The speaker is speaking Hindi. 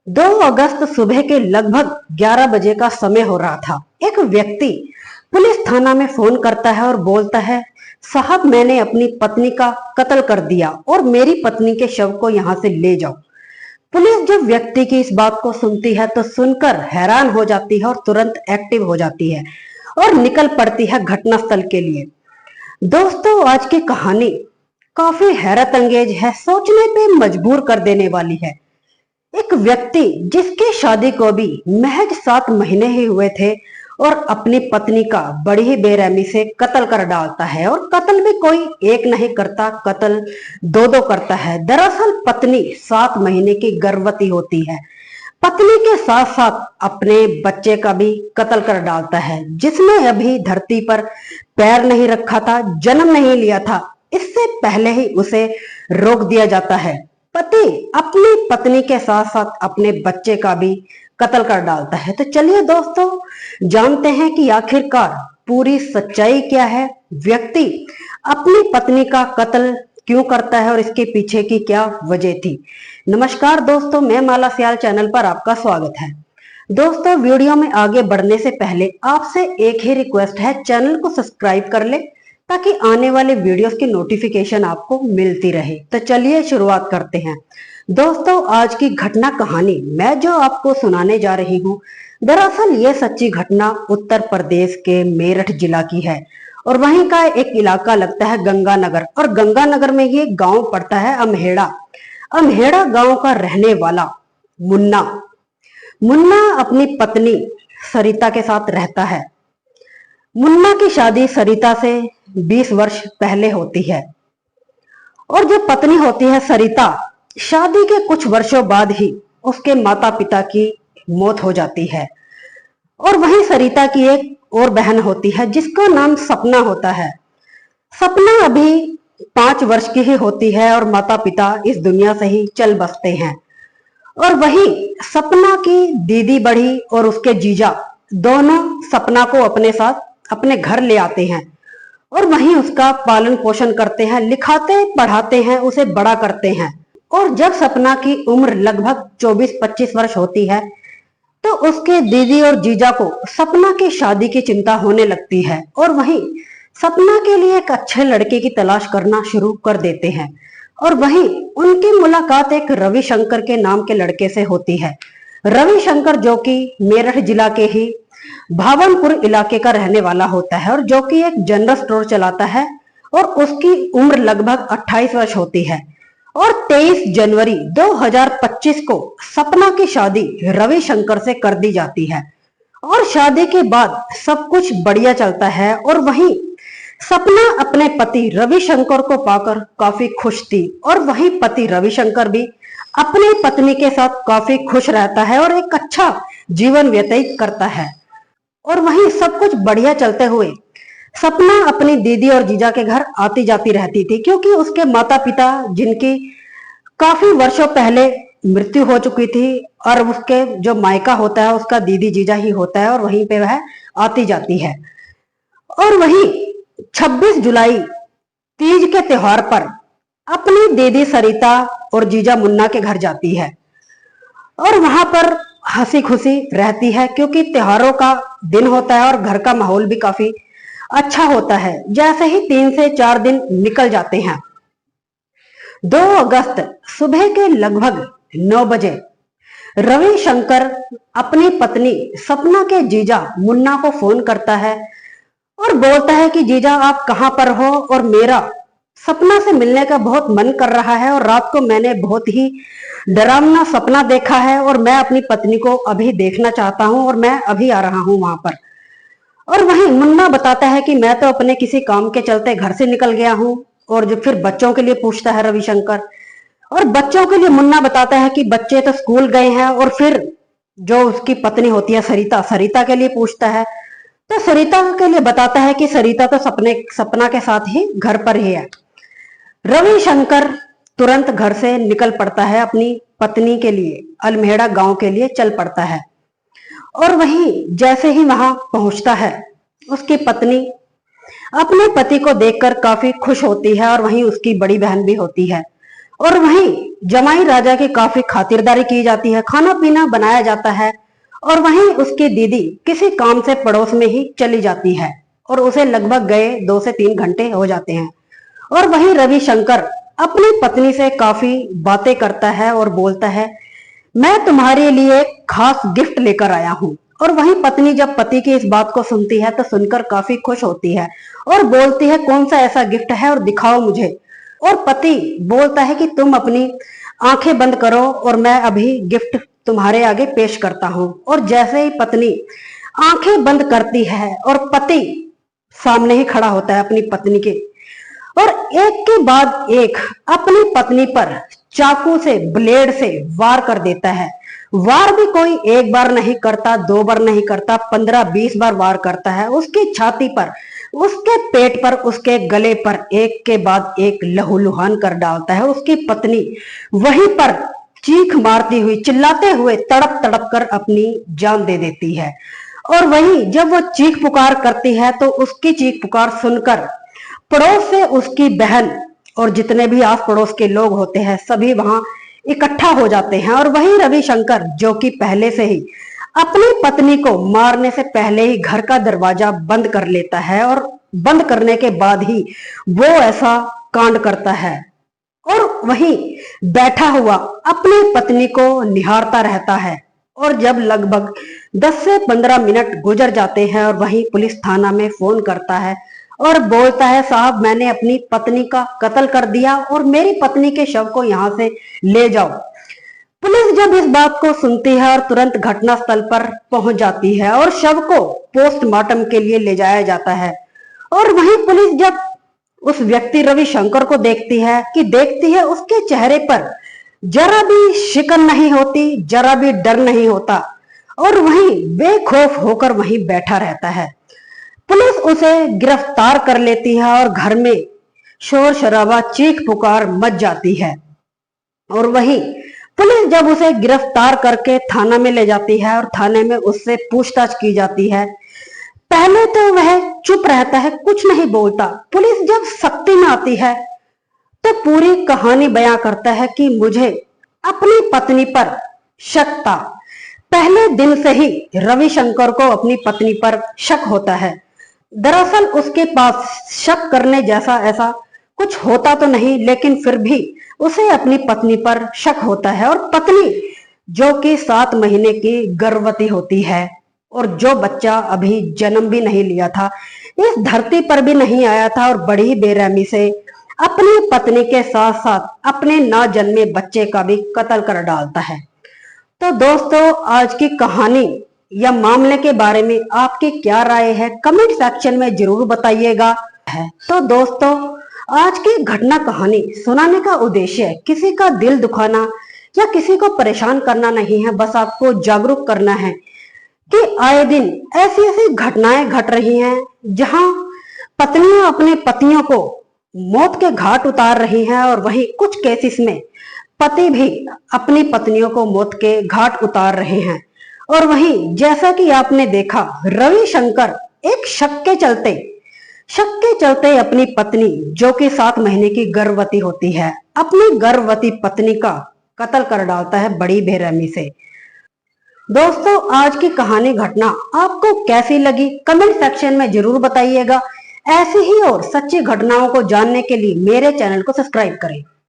2 अगस्त सुबह के लगभग 11 बजे का समय हो रहा था। एक व्यक्ति पुलिस थाना में फोन करता है और बोलता है, साहब मैंने अपनी पत्नी का कत्ल कर दिया और मेरी पत्नी के शव को यहाँ से ले जाओ। पुलिस जब व्यक्ति की इस बात को सुनती है तो सुनकर हैरान हो जाती है और तुरंत एक्टिव हो जाती है और निकल पड़ती है घटनास्थल के लिए। दोस्तों, आज की कहानी काफी हैरत अंगेज है, सोचने पे मजबूर कर देने वाली है। एक व्यक्ति जिसकी शादी को भी महज 7 महीने ही हुए थे और अपनी पत्नी का बड़ी ही बेरहमी से कत्ल कर डालता है। और कत्ल भी कोई एक नहीं करता, कत्ल दो करता है। दरअसल पत्नी 7 महीने की गर्भवती होती है। पत्नी के साथ साथ अपने बच्चे का भी कत्ल कर डालता है, जिसने अभी धरती पर पैर नहीं रखा था, जन्म नहीं लिया था। इससे पहले ही उसे रोक दिया जाता है। पति अपनी पत्नी के साथ साथ अपने बच्चे का भी कत्ल कर डालता है। तो चलिए दोस्तों, जानते हैं कि आखिरकार पूरी सच्चाई क्या है, व्यक्ति अपनी पत्नी का कत्ल क्यों करता है और इसके पीछे की क्या वजह थी। नमस्कार दोस्तों, मैं माला सियाल चैनल पर आपका स्वागत है। दोस्तों, वीडियो में आगे बढ़ने से पहले आपसे एक ही रिक्वेस्ट है, चैनल को सब्सक्राइब कर ले ताकि आने वाले वीडियोस की नोटिफिकेशन आपको मिलती रहे। तो चलिए शुरुआत करते हैं। दोस्तों, आज की घटना कहानी मैं जो आपको सुनाने जा रही हूँ, दरअसल ये सच्ची घटना उत्तर प्रदेश के मेरठ जिला की है और वहीं का एक इलाका लगता है गंगानगर, और गंगानगर में ये गांव पड़ता है अमहेड़ा। अमहेड़ा गांव का रहने वाला मुन्ना मुन्ना अपनी पत्नी सरिता के साथ रहता है। मुन्ना की शादी सरिता से 20 वर्ष पहले होती है और जो पत्नी होती है सरिता, शादी के कुछ वर्षों बाद ही उसके माता पिता की मौत हो जाती है। और वहीं सरिता की एक और बहन होती है जिसका नाम सपना होता है। सपना अभी 5 वर्ष की ही होती है और माता पिता इस दुनिया से ही चल बसते हैं। और वहीं सपना की दीदी बड़ी और उसके जीजा दोनों सपना को अपने साथ अपने घर ले आते हैं और वहीं उसका पालन पोषण करते हैं, लिखाते पढ़ाते हैं, उसे बड़ा करते हैं। और जब सपना की उम्र लगभग 24-25 वर्ष होती है तो उसके दीदी और जीजा को सपना की शादी की चिंता होने लगती है और वहीं सपना के लिए एक अच्छे लड़के की तलाश करना शुरू कर देते हैं। और वहीं उनकी मुलाकात एक रविशंकर के नाम के लड़के से होती है। रविशंकर जो कि मेरठ जिला के ही भावनपुर इलाके का रहने वाला होता है और जो कि एक जनरल स्टोर चलाता है और उसकी उम्र लगभग 28 वर्ष होती है। और 23 जनवरी 2025 को सपना की शादी रविशंकर से कर दी जाती है और शादी के बाद सब कुछ बढ़िया चलता है। और वहीं सपना अपने पति रविशंकर को पाकर काफी खुश थी और वहीं पति रविशंकर भी अपनी पत्नी के साथ काफी खुश रहता है और एक अच्छा जीवन व्यतीत करता है। और वहीं सब कुछ बढ़िया चलते हुए सपना अपनी दीदी और जीजा के घर आती जाती रहती थी, क्योंकि उसके माता पिता जिनकी काफी वर्षों पहले मृत्यु हो चुकी थी और उसके जो मायका होता है उसका दीदी जीजा ही होता है और वहीं पे वह आती जाती है। और वहीं 26 जुलाई तीज के त्योहार पर अपनी दीदी सरिता और जीजा मुन्ना के घर जाती है और वहां पर हंसी खुशी रहती है, क्योंकि त्योहारों का दिन होता है और घर का माहौल भी काफी अच्छा होता है। जैसे ही 3 से 4 दिन निकल जाते हैं, 2 अगस्त सुबह के लगभग 9 बजे रविशंकर अपनी पत्नी सपना के जीजा मुन्ना को फोन करता है और बोलता है कि जीजा आप कहां पर हो और मेरा सपना से मिलने का बहुत मन कर रहा है और रात को मैंने बहुत ही डरावना सपना देखा है और मैं अपनी पत्नी को अभी देखना चाहता हूं और मैं अभी आ रहा हूं वहां पर। और वहीं मुन्ना बताता है कि मैं तो अपने किसी काम के चलते घर से निकल गया हूं। और जो फिर बच्चों के लिए पूछता है रविशंकर, और बच्चों के लिए मुन्ना बताता है कि बच्चे तो स्कूल गए हैं। और फिर जो उसकी पत्नी होती है सरिता, सरिता के लिए पूछता है तो सरिता के लिए बताता है कि सरिता तो सपना के साथ ही घर पर ही है। रविशंकर तुरंत घर से निकल पड़ता है, अपनी पत्नी के लिए अल्मेड़ा गांव के लिए चल पड़ता है। और वहीं जैसे ही वहां पहुंचता है, उसकी पत्नी अपने पति को देखकर काफी खुश होती है और वहीं उसकी बड़ी बहन भी होती है। और वहीं जमाई राजा की काफी खातिरदारी की जाती है, खाना पीना बनाया जाता है। और वहीं उसकी दीदी किसी काम से पड़ोस में ही चली जाती है और उसे लगभग गए 2 से 3 घंटे हो जाते हैं। और वहीं रविशंकर अपनी पत्नी से काफी बातें करता है और बोलता है, मैं तुम्हारे लिए एक खास गिफ्ट लेकर आया हूँ। और वहीं पत्नी जब पति की इस बात को सुनती है तो सुनकर काफी खुश होती है और बोलती है, कौन सा ऐसा गिफ्ट है और दिखाओ मुझे। और पति बोलता है कि तुम अपनी आंखें बंद करो और मैं अभी गिफ्ट तुम्हारे आगे पेश करता हूं। और जैसे ही पत्नी आंखें बंद करती है और पति सामने ही खड़ा होता है अपनी पत्नी के, और एक के बाद एक अपनी पत्नी पर चाकू से, ब्लेड से वार कर देता है। वार भी कोई एक बार नहीं करता, 2 बार नहीं करता, 15-20 बार वार करता है उसकी छाती पर, उसके पेट पर, उसके गले पर, एक के बाद एक लहूलुहान कर डालता है। उसकी पत्नी वहीं पर चीख मारती हुई, चिल्लाते हुए तड़प तड़प कर अपनी जान दे देती है। और वहीं जब वो चीख पुकार करती है तो उसकी चीख पुकार सुनकर पड़ोस से उसकी बहन और जितने भी आस पड़ोस के लोग होते हैं सभी वहां इकट्ठा हो जाते हैं। और वहीं रविशंकर, जो कि पहले से ही अपनी पत्नी को मारने से पहले ही घर का दरवाजा बंद कर लेता है और बंद करने के बाद ही वो ऐसा कांड करता है, और वहीं बैठा हुआ अपनी पत्नी को निहारता रहता है। और जब लगभग 10 से 15 मिनट गुजर जाते हैं और वहीं पुलिस थाना में फोन करता है और बोलता है, साहब मैंने अपनी पत्नी का कत्ल कर दिया और मेरी पत्नी के शव को यहां से ले जाओ। पुलिस जब इस बात को सुनती है और तुरंत घटनास्थल पर पहुंच जाती है और शव को पोस्टमार्टम के लिए ले जाया जाता है। और वहीं पुलिस जब उस व्यक्ति रविशंकर को देखती है उसके चेहरे पर जरा भी शिकन नहीं होती, जरा भी डर नहीं होता, और वहीं बेखौफ होकर वहीं बैठा रहता है। पुलिस उसे गिरफ्तार कर लेती है और घर में शोर शराबा, चीख पुकार मच जाती है। और वहीं पुलिस जब उसे गिरफ्तार करके थाना में ले जाती है और थाने में उससे पूछताछ की जाती है, पहले तो वह चुप रहता है, कुछ नहीं बोलता। पुलिस जब सख्ती में आती है तो पूरी कहानी बयां करता है कि मुझे अपनी पत्नी पर शक था। पहले दिन से ही रविशंकर को अपनी पत्नी पर शक होता है। दरअसल उसके पास शक करने जैसा ऐसा कुछ होता तो नहीं, लेकिन फिर भी उसे अपनी पत्नी पर शक होता है। और पत्नी जो कि 7 महीने की गर्भवती होती है और जो बच्चा अभी जन्म भी नहीं लिया था, इस धरती पर भी नहीं आया था, और बड़ी बेरहमी से अपनी पत्नी के साथ साथ अपने ना जन्मे बच्चे का भी कत्ल कर डालता है। तो दोस्तों, आज की कहानी या मामले के बारे में आपकी क्या राय है, कमेंट सेक्शन में जरूर बताइएगा। तो दोस्तों, आज की घटना कहानी सुनाने का उद्देश्य किसी का दिल दुखाना या किसी को परेशान करना नहीं है, बस आपको जागरूक करना है कि आए दिन ऐसी ऐसी घटनाएं घट रही हैं जहां पत्नियां अपने पतियों को मौत के घाट उतार रही हैं, और वहीं कुछ केसेस में पति भी अपनी पत्नियों को मौत के घाट उतार रहे हैं। और वहीं जैसा कि आपने देखा, रविशंकर एक शक के चलते अपनी पत्नी जो कि 7 महीने की गर्भवती होती है, अपनी गर्भवती पत्नी का कत्ल कर डालता है बड़ी बेरहमी से। दोस्तों, आज की कहानी घटना आपको कैसी लगी, कमेंट सेक्शन में जरूर बताइएगा। ऐसी ही और सच्ची घटनाओं को जानने के लिए मेरे चैनल को सब्सक्राइब करें।